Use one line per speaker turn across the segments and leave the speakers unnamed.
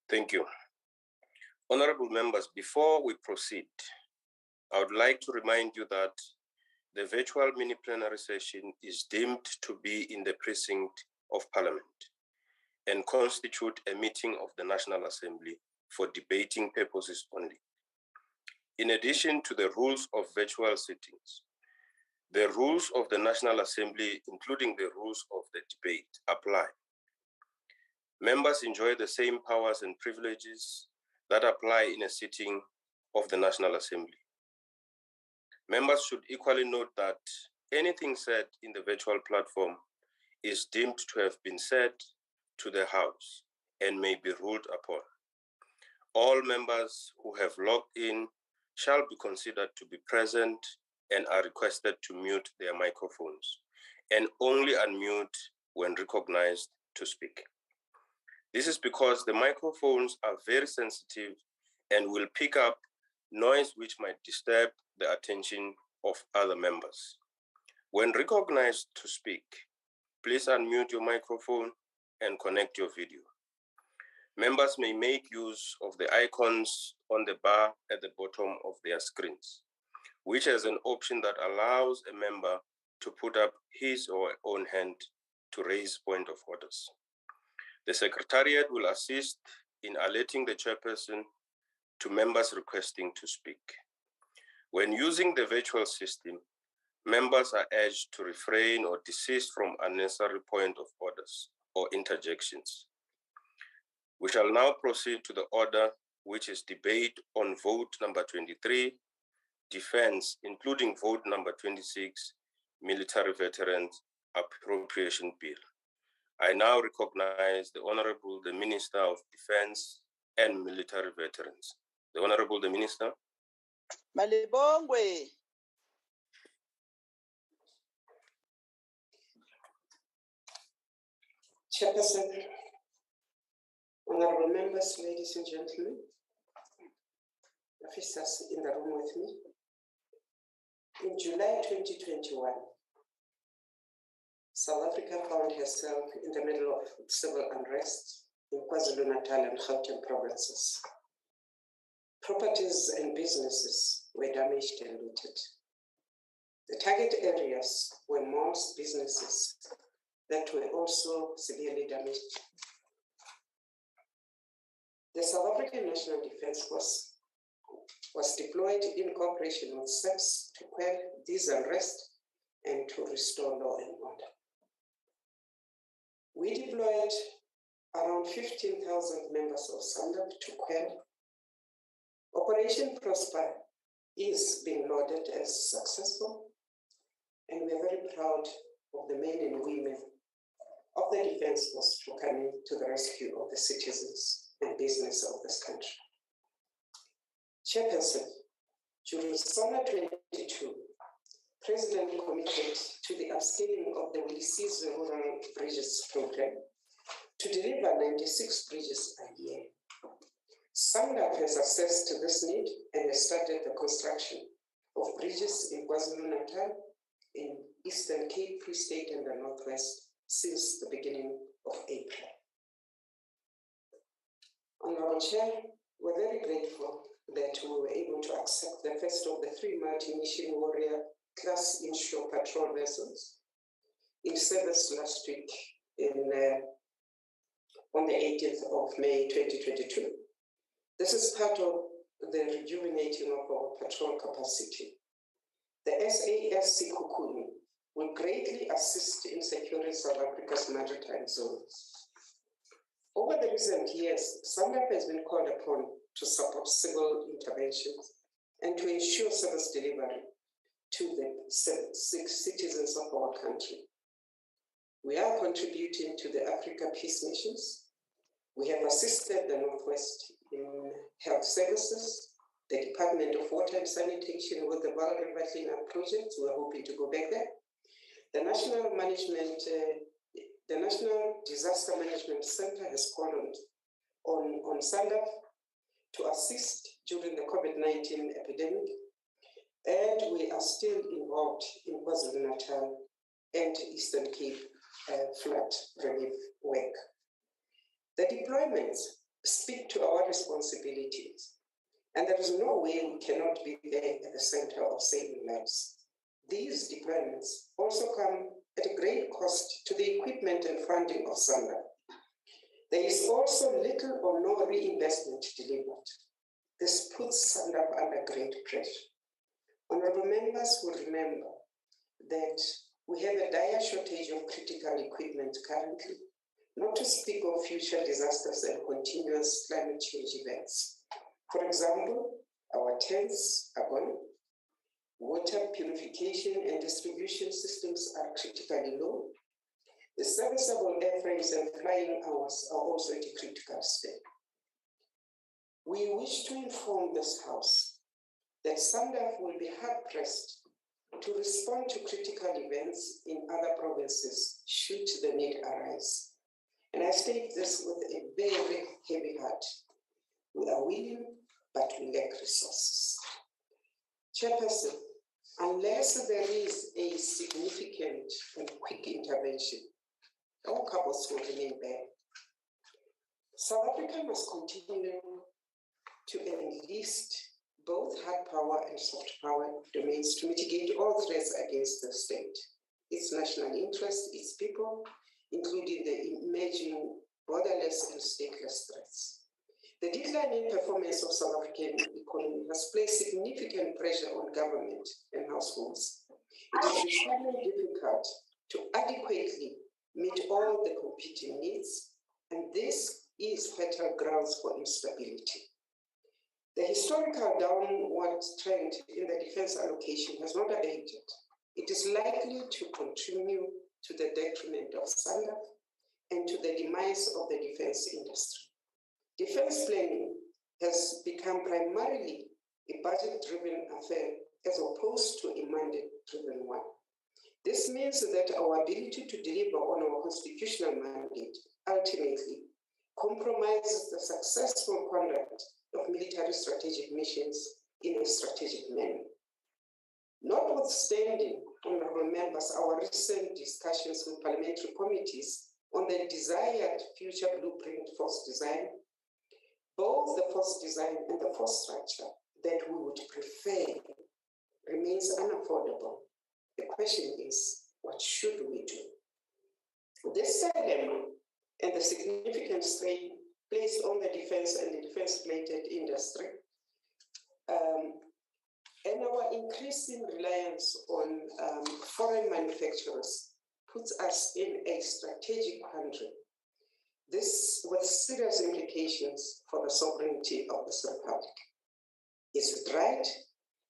Thank you. Honorable members, before we proceed, I would like to remind you that the virtual mini plenary session is deemed to be in the precinct of Parliament and constitute a meeting of the National Assembly for debating purposes only. In addition to the rules of virtual sittings, the rules of the National Assembly, including the rules of the debate, apply. Members enjoy the same powers and privileges that apply in a sitting of the National Assembly. Members should equally note that anything said in the virtual platform is deemed to have been said to the House and may be ruled upon. All members who have logged in shall be considered to be present and are requested to mute their microphones and only unmute when recognized to speak. This is because the microphones are very sensitive and will pick up noise which might disturb the attention of other members. When recognized to speak, please unmute your microphone and connect your video. Members may make use of the icons on the bar at the bottom of their screens, which is an option that allows a member to put up his or her own hand to raise point of orders. The Secretariat will assist in alerting the chairperson to members requesting to speak. When using the virtual system, members are urged to refrain or desist from unnecessary point of orders or interjections. We shall now proceed to the order, which is debate on vote number 23, defense, including vote number 26, military veterans appropriation bill. I now recognize the Honorable, the Minister of Defense and Military Veterans. The Honorable, the Minister.
Malibongwe.
Chairperson, honorable members, ladies and gentlemen, officers in the room with me. In July 2021, South Africa found herself in the middle of civil unrest in KwaZulu-Natal and Gauteng provinces. Properties and businesses were damaged and looted. The target areas were malls, businesses that were also severely damaged. The South African National Defence Force was deployed in cooperation with SAPS to quell these unrest and to restore law and order. We deployed around 15,000 members of SANDAP to quell. Operation Prosper is being lauded as successful, and we are very proud of the men and women of the Defence Force for coming to the rescue of the citizens and business of this country. Chairperson, during summer 22, President committed to the upscaling of the Willisi's Rural Bridges Program to deliver 96 bridges a year. SANDAP has access to this need and has started the construction of bridges in KwaZulu-Natal, in Eastern Cape, Free State, and the Northwest since the beginning of April. Honorable Chair, we're very grateful that we were able to accept the first of the 3 multi-mission warrior class inshore patrol vessels in service last week on the 18th of May 2022. This is part of the rejuvenating of our patrol capacity. The SAS Sekhukhune will greatly assist in securing South Africa's maritime zones. Over the recent years, SANDAP has been called upon to support civil interventions and to ensure service delivery to the citizens of our country. We are contributing to the Africa Peace Missions. We have assisted the Northwest in health services, the Department of Water and Sanitation with the Vaal River Cleanup project. We are hoping to go back there. The National Disaster Management Center has called on SANDAP to assist during the COVID-19 epidemic, and we are still involved in KwaZulu-Natal and Eastern Cape flood relief work. The deployments speak to our responsibilities. And there is no way we cannot be there at the center of saving lives. These deployments also come at a great cost to the equipment and funding of SANDF. There is also little or no reinvestment delivered. This puts SANDF under great pressure. Honorable members will remember that we have a dire shortage of critical equipment currently, not to speak of future disasters and continuous climate change events. For example, our tanks are gone, water purification and distribution systems are critically low, the serviceable airframes and flying hours are also at a critical state. We wish to inform this House that SANDF will be hard-pressed to respond to critical events in other provinces should the need arise. And I state this with a very heavy heart. We are willing, but we lack resources. Chairperson, unless there is a significant and quick intervention, our couples will remain bare. South Africa must continue to enlist both hard power and soft power domains to mitigate all threats against the state, its national interest, its people, including the emerging borderless and stateless threats. The declining performance of South African economy has placed significant pressure on government and households. It is becoming difficult to adequately meet all the competing needs, and this is fertile grounds for instability. The historical downward trend in the defense allocation has not abated. It is likely to continue to the detriment of SANDF and to the demise of the defense industry. Defense planning has become primarily a budget-driven affair as opposed to a mandate-driven one. This means that our ability to deliver on our constitutional mandate ultimately compromises the successful conduct of military strategic missions in a strategic manner. Notwithstanding, honorable members, our recent discussions with parliamentary committees on the desired future blueprint force design, both the force design and the force structure that we would prefer remains unaffordable. The question is, what should we do? This dilemma and the significant strain placed on the defense and the defense-related industry, and our increasing reliance on foreign manufacturers puts us in a strategic quandary. This with serious implications for the sovereignty of this republic. Is it right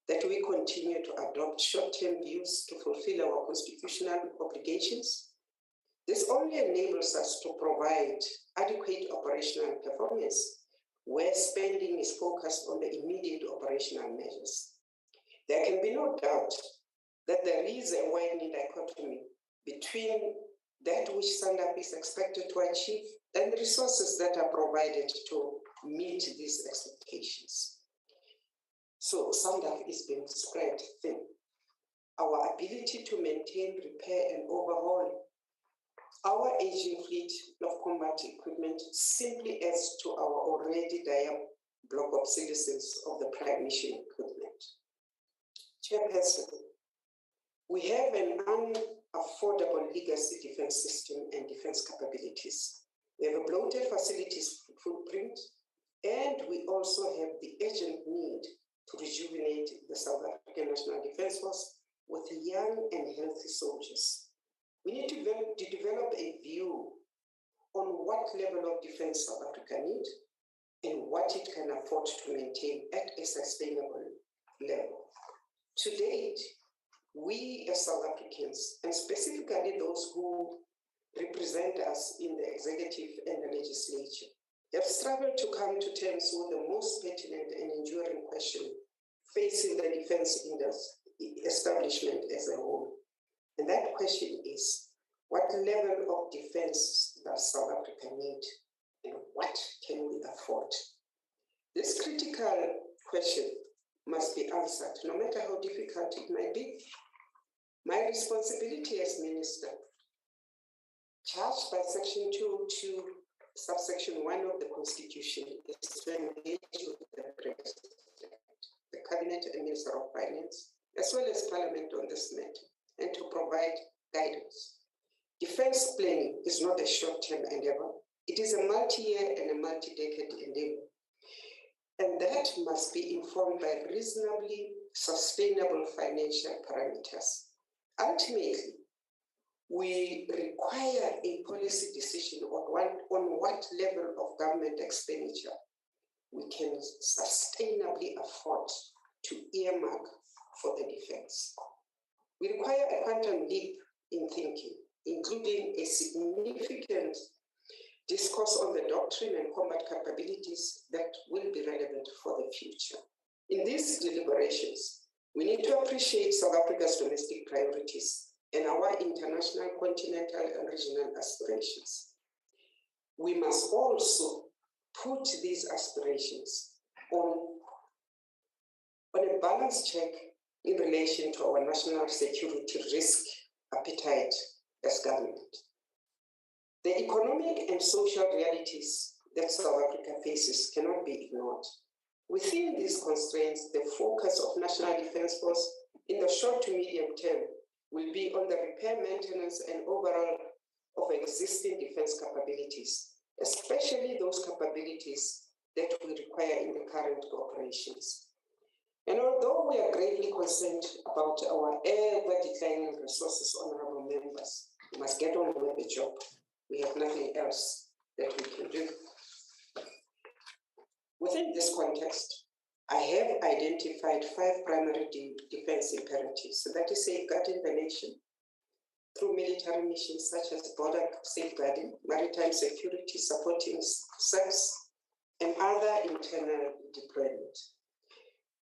that we continue to adopt short-term views to fulfill our constitutional obligations? This only enables us to provide adequate operational performance where spending is focused on the immediate operational measures. There can be no doubt that there is a widening dichotomy between that which SANDF is expected to achieve and the resources that are provided to meet these expectations. So SANDF is being spread thin. Our ability to maintain, repair, and overhaul our aging fleet of combat equipment simply adds to our already dire block obsolescence of the prime mission equipment. Chairperson, we have an unaffordable legacy defense system and defense capabilities. We have a bloated facilities footprint, and we also have the urgent need to rejuvenate the South African National Defense Force with young and healthy soldiers. We need to develop a view on what level of defense South Africa needs and what it can afford to maintain at a sustainable level. To date, we as South Africans, and specifically those who represent us in the executive and the legislature, have struggled to come to terms with the most pertinent and enduring question facing the defense establishment as a whole. And that question is, what level of defense does South Africa need, and what can we afford? This critical question must be answered, no matter how difficult it might be. My responsibility as minister, charged by Section 202 subsection 1 of the Constitution is to engage with the President, the Cabinet and Minister of Finance, as well as Parliament on this matter, and to provide guidance. Defense planning is not a short-term endeavor. It is a multi-year and a multi-decade endeavor. And that must be informed by reasonably sustainable financial parameters. Ultimately, we require a policy decision on what level of government expenditure we can sustainably afford to earmark for the defense. We require a quantum leap in thinking, including a significant discourse on the doctrine and combat capabilities that will be relevant for the future. In these deliberations, we need to appreciate South Africa's domestic priorities and our international, continental, and regional aspirations. We must also put these aspirations on a balance check in relation to our national security risk appetite as government. The economic and social realities that South Africa faces cannot be ignored. Within these constraints, the focus of National Defence Force in the short to medium term will be on the repair, maintenance, and overall of existing defense capabilities, especially those capabilities that we require in the current operations. And although we are greatly concerned about our ever-declining resources, honorable members, we must get on with the job. We have nothing else that we can do. Within this context, I have identified 5 primary defense imperatives. So that is safeguarding the nation through military missions such as border safeguarding, maritime security, supporting SACs, and other internal deployment.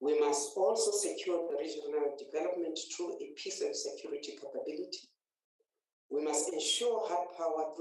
We must also secure the regional development through a peace and security capability. We must ensure hard power through